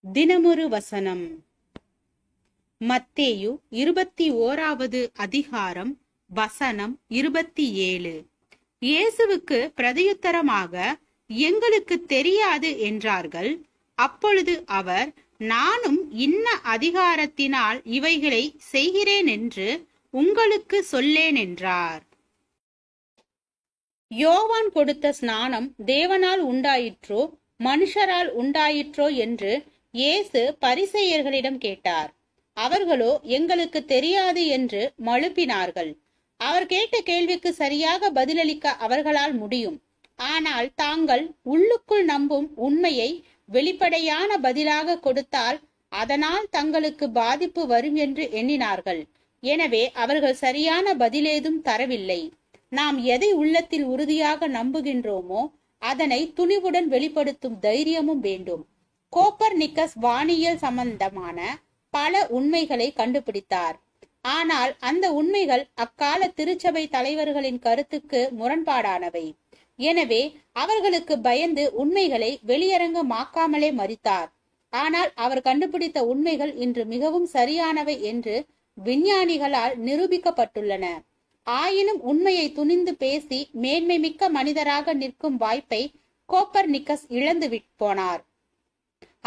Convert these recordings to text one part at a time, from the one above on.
தினமொரு வசனம். மத்தேயு 21வது அதிகாரம் வசனம் 27. இயேசுவுக்கு பிரதியுத்தரமாக, எங்களுக்கு தெரியாது என்றார்கள். அப்பொழுது அவர், நானும் இன்ன அதிகாரத்தினால் இவைகளை செய்கிறேன் என்று உங்களுக்கு சொல்லேன் என்றார். யோவான் கொடுத்த ஸ்நானம் தேவனால் உண்டாயிற்றோ மனுஷரால் உண்டாயிற்றோ என்று இயேசு பரிசேயர்களிடம் கேட்டார். அவர்களோ எங்களுக்கு தெரியாது என்று மழுப்பினார்கள். அவர் கேட்ட கேள்விக்கு சரியாக பதிலளிக்க அவர்களால் முடியும். ஆனால் தாங்கள் உள்ளுக்குள் நம்பும் உண்மையை வெளிப்படையான பதிலாக கொடுத்தால் அதனால் தங்களுக்கு பாதிப்பு வரும் என்று எண்ணினார்கள். எனவே அவர்கள் சரியான பதிலேதும் தரவில்லை. நாம் எதை உள்ளத்தில் உறுதியாக நம்புகின்றோமோ அதனை துணிவுடன் வெளிப்படுத்தும் தைரியமும் வேண்டும். கோப்பர்நிக்கஸ் வானியல் சம்பந்தமான பல உண்மைகளை கண்டுபிடித்தார். ஆனால் அந்த உண்மைகள் அக்கால திருச்சபை தலைவர்களின் கருத்துக்கு முரண்பாடானவை. எனவே அவர்களுக்கு பயந்து உண்மைகளை வெளியரங்கமாக்காமலே மறித்தார். ஆனால் அவர் கண்டுபிடித்த உண்மைகள் இன்று மிகவும் சரியானவை என்று விஞ்ஞானிகளால் நிரூபிக்கப்பட்டுள்ளன. ஆயினும் உண்மையை துணிந்து பேசி மேன்மை மிக்க மனிதராக நிற்கும் வாய்ப்பை கோப்பர்நிக்கஸ் இழந்து போனார்.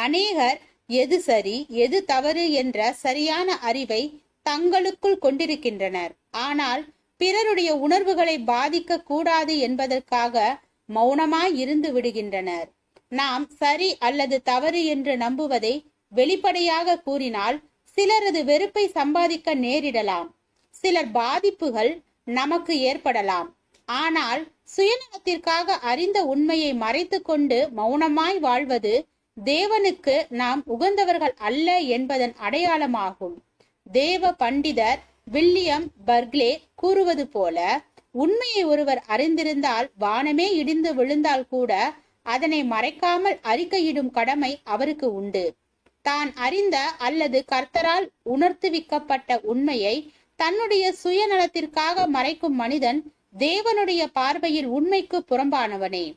அநேகர் எது சரி எது தவறு என்ற சரியான அறிவை தங்களுக்குள் கொண்டிருக்கின்றனர். ஆனால் பிறருடைய உணர்வுகளை பாதிக்க கூடாது என்பதற்காக மௌனமாய் இருந்து விடுகின்றனர். நாம் சரி அல்லது தவறு என்று நம்புவதை வெளிப்படையாக கூறினால் சிலரது வெறுப்பை சம்பாதிக்க நேரிடலாம். சிலர் பாதிப்புகள் நமக்கு ஏற்படலாம். ஆனால் சுயநலத்திற்காக அறிந்த உண்மையை மறைத்து கொண்டு மௌனமாய் வாழ்வது தேவனுக்கு நாம் உகந்தவர்கள் அல்ல என்பதன் அடையாளமாகும். தேவ பண்டிதர் வில்லியம் பர்க்லே கூறுவது போல, உண்மையை ஒருவர் அறிந்திருந்தால் வானமே இடிந்து விழுந்தால் கூட அதனை மறைக்காமல் அறிக்கையிடும் கடமை அவருக்கு உண்டு. தான் அறிந்த அல்லது கர்த்தரால் உணர்த்துவிக்கப்பட்ட உண்மையை தன்னுடைய சுயநலத்திற்காக மறைக்கும் மனிதன் தேவனுடைய பார்வையில் உண்மைக்கு புறம்பானவனே.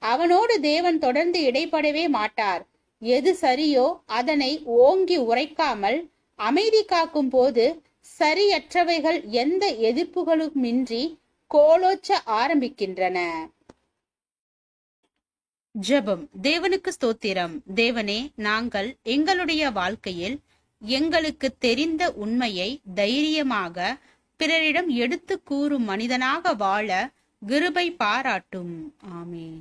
அவனோடு தேவன் தொடர்ந்து இடைப்படவே மாட்டார். எது சரியோ அதனை ஓங்கி உரைக்காமல் அமைதி காக்கும் போது சரியற்றவைகள் எந்த எதிர்ப்புகளுமின்றி கோலோச்ச ஆரம்பிக்கின்றன. ஜெபம். தேவனுக்கு ஸ்தோத்திரம். தேவனே, நாங்கள் எங்களுடைய வாழ்க்கையில் எங்களுக்கு தெரிந்த உண்மையை தைரியமாக பிறரிடம் எடுத்து கூறும் மனிதனாக வாழ கிருபை பாராட்டும். ஆமென்.